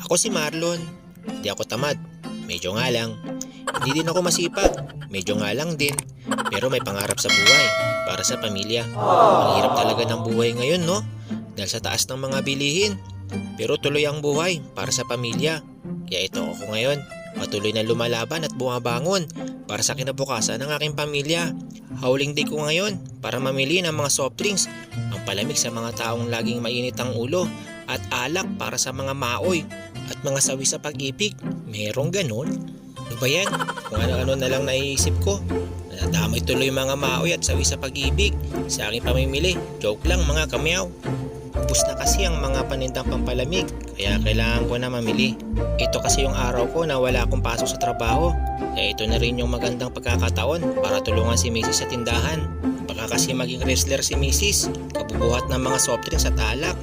Ako si Marlon. Hindi ako tamad. Medyo nga lang. Hindi din ako masipag. Medyo nga lang din. Pero may pangarap sa buhay. Para sa pamilya. Ang hirap talaga ng buhay ngayon, no? Dahil sa taas ng mga bilihin. Pero tuloy ang buhay para sa pamilya. Kaya ito ako ngayon. Patuloy na lumalaban at bumabangon para sa kinabukasan ng aking pamilya. Howling day ko ngayon para mamili ng mga soft drinks, ang palamig sa mga taong laging mainit ang ulo, at alak para sa mga maoy at mga sawi sa pag-ibig. Merong ganon? Ano ba yan? Kung ano-ano na lang naiisip ko. Nadamay tuloy mga maoy at sawi sa pag-ibig sa aking pamimili. Joke lang mga kamyaw. Ubus na kasi ang mga panindang pampalamig, kaya kailangan ko na mamili. Ito kasi yung araw ko na wala akong pasok sa trabaho. Kaya ito na rin yung magandang pagkakataon para tulungan si Mrs. sa tindahan. Baka kasi maging wrestler si Mrs. Kabubuhat ng mga soft drinks at alak.